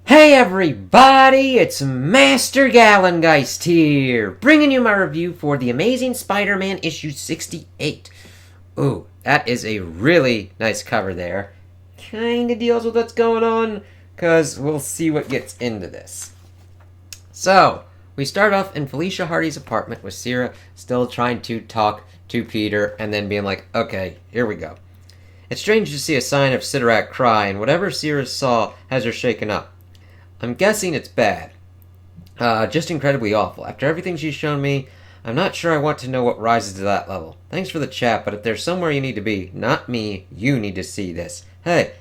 Hey everybody, it's Master Gallengeist here, bringing you my review for The Amazing Spider-Man issue 68. Ooh, that is a really nice cover there. Kinda deals with what's going on, because we'll see what gets into this. So, we start off in Felicia Hardy's apartment with Sierra still trying to talk to Peter and then being like, okay, here we go. It's strange to see a sign of Sidorak cry, and whatever Sierra saw has her shaken up. I'm guessing it's bad. Just incredibly awful. After everything she's shown me, I'm not sure I want to know what rises to that level. Thanks for the chat, but if there's somewhere you need to be, not me, you need to see this. Hey,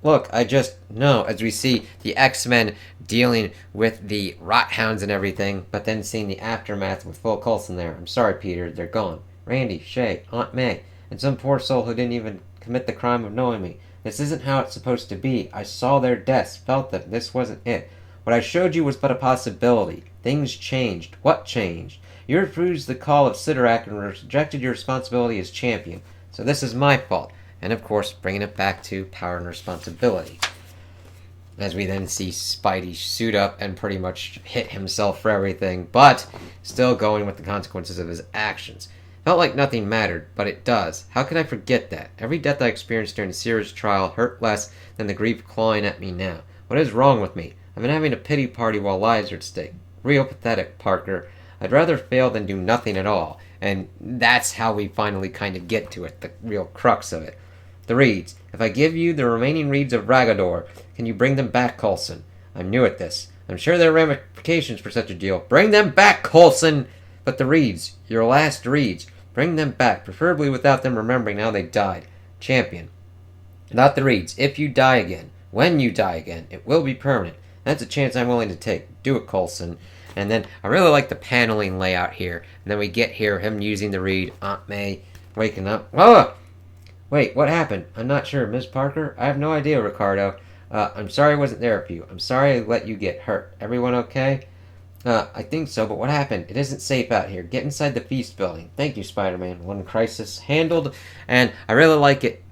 look, I just know, as we see the X-Men dealing with the Rot Hounds and everything, but then seeing the aftermath with Phil Coulson there. I'm sorry, Peter, they're gone. Randy, Shay, Aunt May, and some poor soul who didn't even commit the crime of knowing me. This isn't how it's supposed to be. I saw their deaths, felt them. This wasn't it. What I showed you was but a possibility. Things changed. What changed? You refused the call of Sidorak and rejected your responsibility as champion. So this is my fault. And of course, bringing it back to power and responsibility. As we then see Spidey suit up and pretty much hit himself for everything, but still going with the consequences of his actions. Felt like nothing mattered, but it does. How could I forget that? Every death I experienced during Sierra's trial hurt less than the grief clawing at me now. What is wrong with me? I've been having a pity party while lives are at stake. Real pathetic, Parker. I'd rather fail than do nothing at all. And that's how we finally kind of get to it, the real crux of it. The reeds. If I give you the remaining reeds of Ragador, can you bring them back, Coulson? I'm new at this. I'm sure there are ramifications for such a deal. Bring them back, Coulson! But the reeds, your last reeds. Bring them back, preferably without them remembering how they died. Champion. Not the reeds. If you die again. When you die again. It will be permanent. That's a chance I'm willing to take. Do it, Coulson. And then, I really like the paneling layout here. And then we get here, him using the reed. Aunt May waking up. Oh! Wait, what happened? I'm not sure. Miss Parker? I have no idea, Ricardo. I'm sorry I wasn't there for you. I'm sorry I let you get hurt. Everyone okay? I think so, but what happened? It isn't safe out here. Get inside the feast building. Thank you, Spider-Man. One crisis handled. And I really like it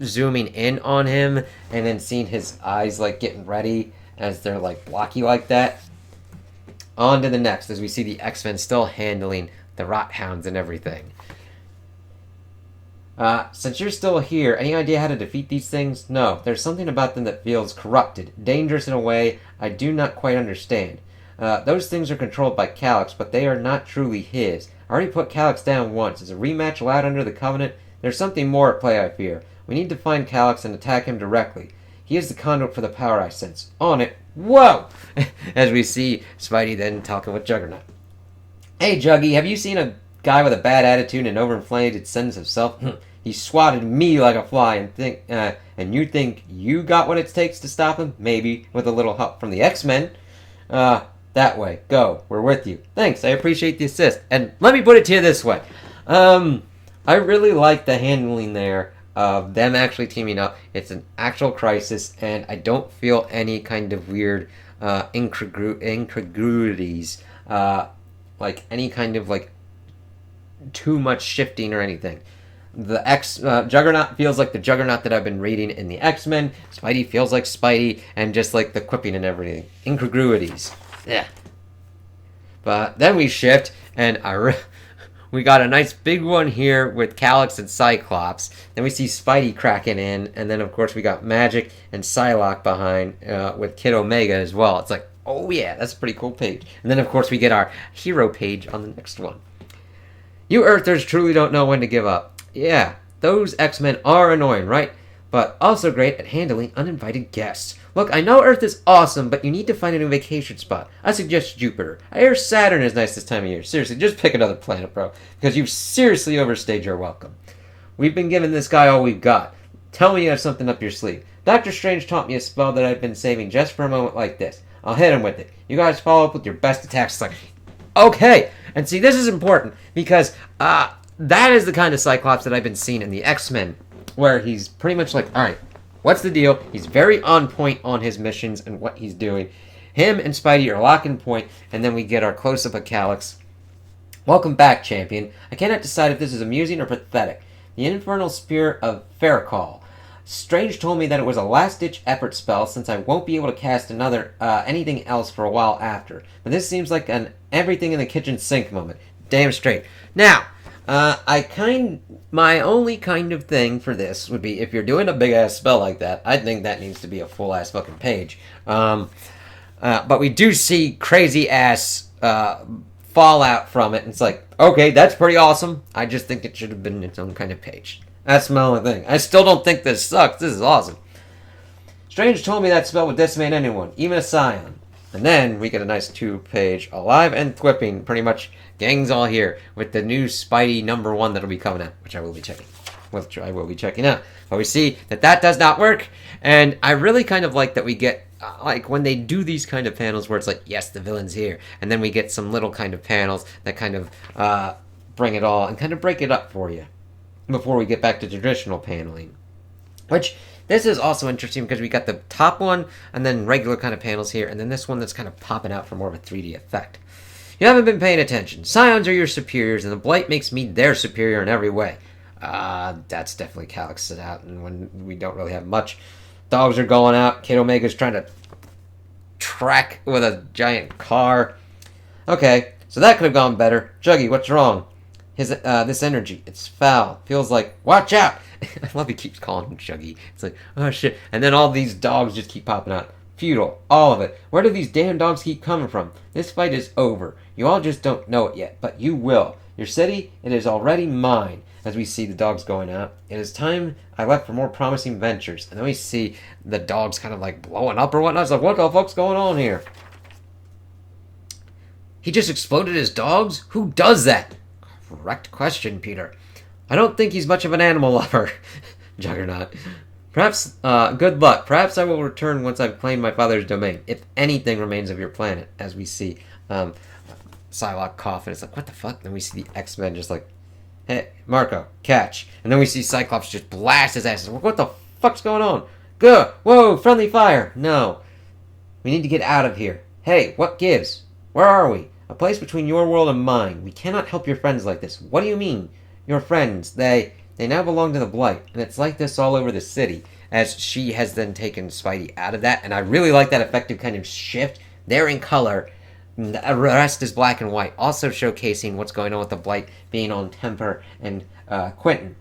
zooming in on him and then seeing his eyes like getting ready as they're like blocky like that. On to the next as we see the X-Men still handling the Rot Hounds and everything. Since you're still here, any idea how to defeat these things? No, there's something about them that feels corrupted, dangerous in a way I do not quite understand. Those things are controlled by Calyx, but they are not truly his. I already put Calyx down once. Is a rematch allowed under the Covenant? There's something more at play, I fear. We need to find Calyx and attack him directly. He is the conduit for the power I sense. On it. Whoa! As we see Spidey then talking with Juggernaut. Hey, Juggy, have you seen a guy with a bad attitude and overinflated sense of self? He swatted me like a fly and you think you got what it takes to stop him? Maybe, with a little help from the X-Men. That way. Go. We're with you. Thanks. I appreciate the assist. And let me put it to you this way. I really like the handling there of them actually teaming up. It's an actual crisis, and I don't feel any kind of weird incongruities. Like any kind of like too much shifting or anything. The Juggernaut feels like the Juggernaut that I've been reading in the X-Men. Spidey feels like Spidey, and just like the quipping and everything. Incongruities. Yeah. But then we shift, and we got a nice big one here with Calyx and Cyclops. Then we see Spidey cracking in, and then of course we got Magic and Psylocke behind with Kid Omega as well. It's like, oh yeah, that's a pretty cool page. And then of course we get our hero page on the next one. You Earthers truly don't know when to give up. Yeah, those X-Men are annoying, right? But also great at handling uninvited guests. Look, I know Earth is awesome, but you need to find a new vacation spot. I suggest Jupiter. I hear Saturn is nice this time of year. Seriously, just pick another planet, bro. Because you've seriously overstayed your welcome. We've been giving this guy all we've got. Tell me you have something up your sleeve. Doctor Strange taught me a spell that I've been saving just for a moment like this. I'll hit him with it. You guys follow up with your best attacks. It's like, okay. And see, this is important because that is the kind of Cyclops that I've been seeing in the X-Men, where he's pretty much like, all right, what's the deal? He's very on point on his missions and what he's doing. Him and Spidey are locking point, and then we get our close-up of Calyx. Welcome back, champion. I cannot decide if this is amusing or pathetic. The infernal spear of Farrakal. Strange told me that it was a last-ditch effort spell since I won't be able to cast anything else for a while after. But this seems like an everything in the kitchen sink moment. Damn straight. Now, my only kind of thing for this would be if you're doing a big-ass spell like that, I think that needs to be a full-ass fucking page. But we do see crazy-ass fallout from it, and it's like, okay, that's pretty awesome. I just think it should have been its own kind of page. That's my only thing. I still don't think this sucks. This is awesome. Strange told me that spell would decimate anyone, even a scion. And then we get a nice 2-page alive and thwipping. Pretty much gang's all here with the new Spidey #1 that'll be coming out, which I will be checking. I will be checking out. But we see that does not work. And I really kind of like that we get, like, when they do these kind of panels where it's like, yes, the villain's here. And then we get some little kind of panels that kind of bring it all and kind of break it up for you before we get back to traditional paneling. Which, this is also interesting because we got the top one and then regular kind of panels here, and then this one that's kind of popping out for more of a 3D effect. You haven't been paying attention. Scions are your superiors, and the Blight makes me their superior in every way. That's definitely Calyxed out, and when we don't really have much. Dogs are going out. Kid Omega's trying to track with a giant car. Okay, so that could have gone better. Juggy, what's wrong? This energy, it's foul. Feels like, watch out! I love he keeps calling him Juggy. It's like, oh shit. And then all these dogs just keep popping out. Futile. All of it. Where do these damn dogs keep coming from? This fight is over. You all just don't know it yet, but you will. Your city, it is already mine. As we see the dogs going out. It is time I left for more promising ventures. And then we see the dogs kind of like blowing up or whatnot. It's like, what the fuck's going on here? He just exploded his dogs? Who does that? Correct question, Peter. I don't think he's much of an animal lover. Juggernaut. Perhaps, good luck. Perhaps I will return once I've claimed my father's domain, if anything remains of your planet. As we see Psylocke cough, and it's like, what the fuck? Then we see the X-Men just like, hey, Marco, catch. And then we see Cyclops just blast his ass. What the fuck's going on? Go! Whoa, friendly fire! No. We need to get out of here. Hey, what gives? Where are we? A place between your world and mine. We cannot help your friends like this. What do you mean? Your friends, they now belong to the Blight. And it's like this all over the city. As she has then taken Spidey out of that. And I really like that effective kind of shift. They're in color. The rest is black and white. Also showcasing what's going on with the Blight being on Temper and Quentin.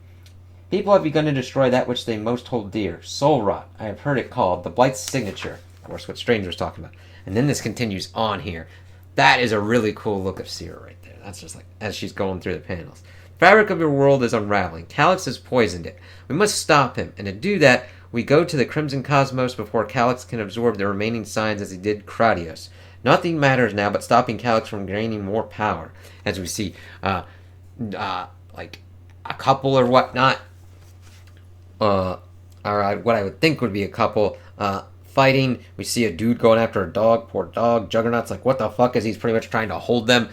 People have begun to destroy that which they most hold dear. Soul rot. I have heard it called. The Blight's signature. Of course, what Strange was talking about. And then this continues on here. That is a really cool look of Sierra right there. That's just like, as she's going through the panels. The fabric of your world is unraveling. Calyx has poisoned it. We must stop him. And to do that, we go to the Crimson Cosmos before Calyx can absorb the remaining signs as he did Cratios. Nothing matters now but stopping Calyx from gaining more power. As we see, like, a couple or whatnot, or what I would think would be a couple, fighting. We see a dude going after a dog. Poor dog. Juggernaut's like, what the fuck? As he's pretty much trying to hold them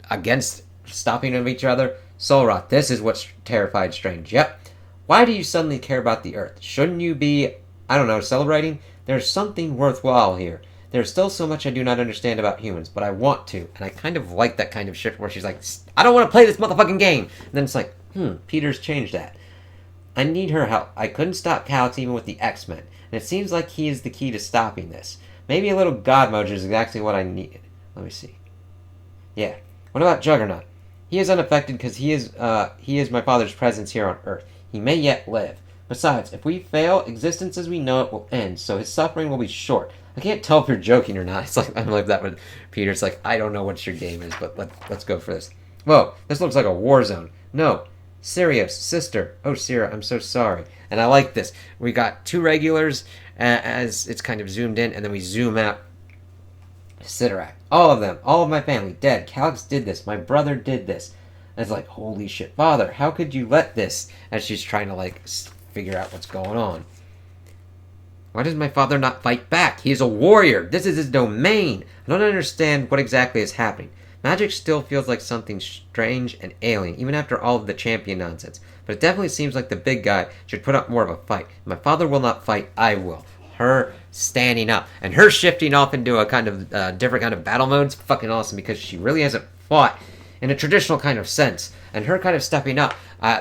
against stopping of each other. Soul rot. This is what's terrified Strange. Yep. Why do you suddenly care about the Earth? Shouldn't you be, I don't know, celebrating? There's something worthwhile here. There's still so much I do not understand about humans, but I want to. And I kind of like that kind of shift where she's like, I don't want to play this motherfucking game. And then it's like, Peter's changed that. I need her help. I couldn't stop Calyx even with the X-Men. And it seems like he is the key to stopping this. Maybe a little God mode is exactly what I needed. Let me see. Yeah. What about Juggernaut? He is unaffected because he is my father's presence here on Earth. He may yet live. Besides, if we fail, existence as we know it will end, so his suffering will be short. I can't tell if you're joking or not. It's like, I'm like that with Peter. It's like, I don't know what your game is, but let's go for this. Whoa, this looks like a war zone. No. Sirius, sister. Oh, Sierra, I'm so sorry. And I like this. We got two regulars as it's kind of zoomed in, and then we zoom out. Sidorak. All of them. All of my family. Dead. Calyx did this. My brother did this. And it's like, holy shit. Father, how could you let this? As she's trying to, like, figure out what's going on. Why does my father not fight back? He is a warrior. This is his domain. I don't understand what exactly is happening. Magic still feels like something strange and alien, even after all of the champion nonsense. But it definitely seems like the big guy should put up more of a fight. If my father will not fight, I will. Her standing up. And her shifting off into a kind of different kind of battle mode is fucking awesome because she really hasn't fought in a traditional kind of sense. And her kind of stepping up,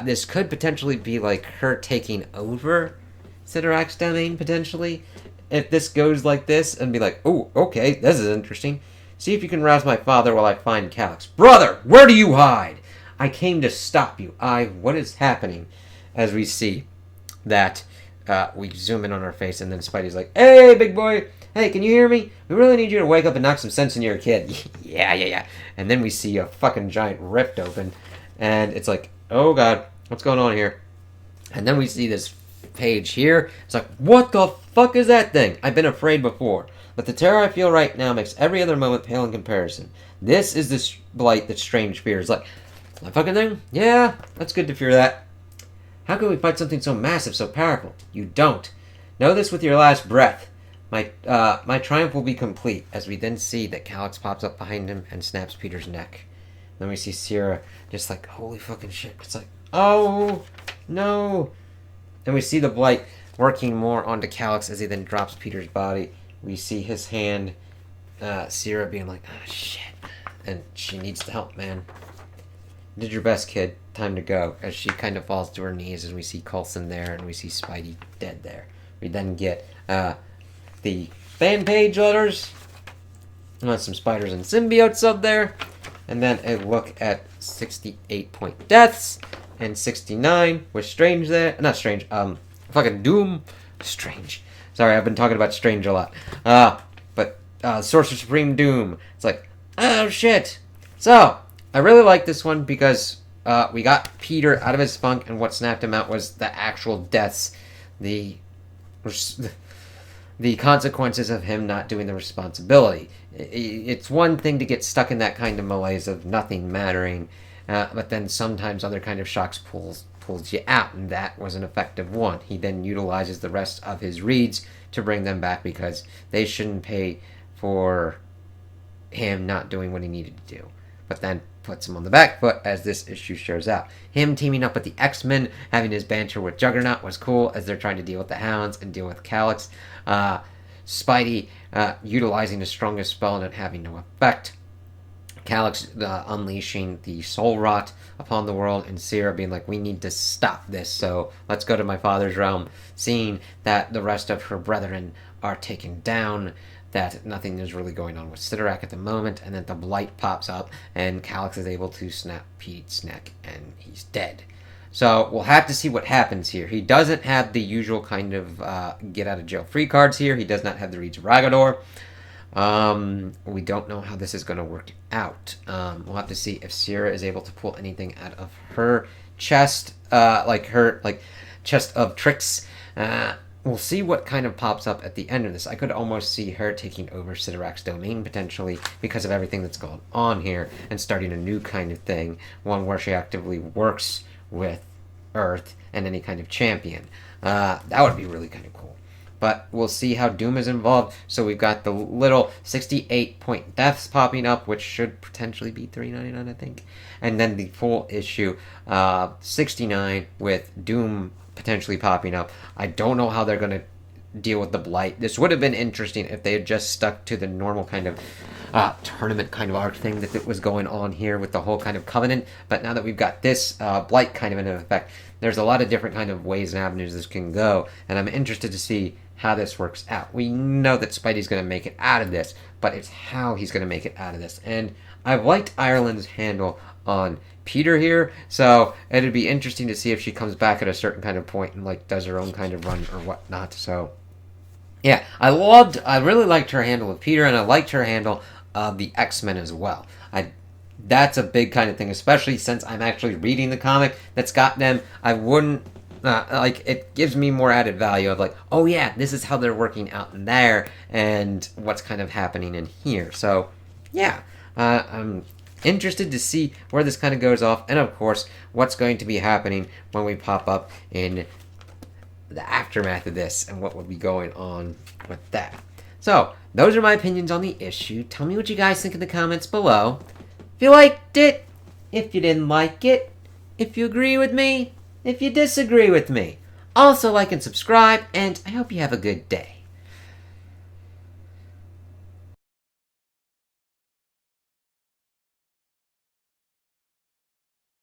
this could potentially be like her taking over Cyttorak's domain, potentially. If this goes like this, and be like, oh, okay, this is interesting. See if you can rouse my father while I find Calyx. Brother, where do you hide? I came to stop you. What is happening? As we see that we zoom in on our face, and then Spidey's like, hey, big boy, hey, can you hear me? We really need you to wake up and knock some sense into your kid. yeah. And then we see a fucking giant rift open, and it's like, oh god, what's going on here? And then we see this page here. It's like, what the fuck is that thing? I've been afraid before, but the terror I feel right now makes every other moment pale in comparison. This is the blight that Strange fears. Like, that fucking thing? Yeah, that's good to fear that. How can we fight something so massive, so powerful? You don't. Know this with your last breath. My triumph will be complete, as we then see that Calyx pops up behind him and snaps Peter's neck. Then we see Sierra just like, holy fucking shit. It's like, oh, no. And we see the blight working more onto Calyx as he then drops Peter's body. We see his hand, Sierra being like, oh, shit. And she needs the help, man. Did your best, kid. Time to go. As she kind of falls to her knees, and we see Coulson there, and we see Spidey dead there. We then get the fan page letters. Some spiders and symbiotes up there. And then a look at 68 point deaths. And 69 with Strange there. Not Strange. Fucking Doom. Strange. Sorry, I've been talking about Strange a lot. But Sorcerer Supreme Doom. It's like, oh shit. So, I really like this one because we got Peter out of his funk, and what snapped him out was the actual deaths. The consequences of him not doing the responsibility. It's one thing to get stuck in that kind of malaise of nothing mattering, but then sometimes other kind of shocks pulls you out, and that was an effective one. He then utilizes the rest of his reads to bring them back because they shouldn't pay for him not doing what he needed to do. But then puts him on the back foot as this issue shows out. Him teaming up with the X-Men, having his banter with Juggernaut was cool as they're trying to deal with the Hounds and deal with Calyx. Spidey utilizing the strongest spell and it having no effect. Calyx unleashing the soul rot upon the world, and Sierra being like, we need to stop this, so let's go to my father's realm, seeing that the rest of her brethren are taken down, that nothing is really going on with Cyttorak at the moment, and then the blight pops up, and Calyx is able to snap Pete's neck, and he's dead. So we'll have to see what happens here. He doesn't have the usual kind of get-out-of-jail-free cards here. He does not have the Reeds of Ragador. We don't know how this is going to work out. We'll have to see if Sierra is able to pull anything out of her chest, chest of tricks. We'll see what kind of pops up at the end of this. I could almost see her taking over Cyttorak's domain, potentially, because of everything that's going on here, and starting a new kind of thing, one where she actively works with Earth and any kind of champion. That would be really kind of cool. But we'll see how Doom is involved. So we've got the little 68 point deaths popping up, which should potentially be $3.99, I think. And then the full issue, 69, with Doom potentially popping up. I don't know how they're going to deal with the blight. This would have been interesting if they had just stuck to the normal kind of tournament kind of arc thing that was going on here with the whole kind of covenant. But now that we've got this blight kind of in effect, there's a lot of different kind of ways and avenues this can go, and I'm interested to see how this works out. We know that Spidey's going to make it out of this, but it's how he's going to make it out of this. And I've liked Ireland's handle on Peter here, so it'd be interesting to see if she comes back at a certain kind of point and like does her own kind of run or whatnot. So yeah, I really liked her handle of Peter, and I liked her handle of the X-Men as well. That's a big kind of thing, especially since I'm actually reading the comic that's got them. I wouldn't it gives me more added value of like, oh yeah, this is how they're working out in there and what's kind of happening in here. So yeah, I'm interested to see where this kind of goes off, and of course what's going to be happening when we pop up in the aftermath of this and what will be going on with that. So those are my opinions on the issue. Tell me what you guys think in the comments below. If you liked it, if you didn't like it, if you agree with me, if you disagree with me. Also like and subscribe, and I hope you have a good day.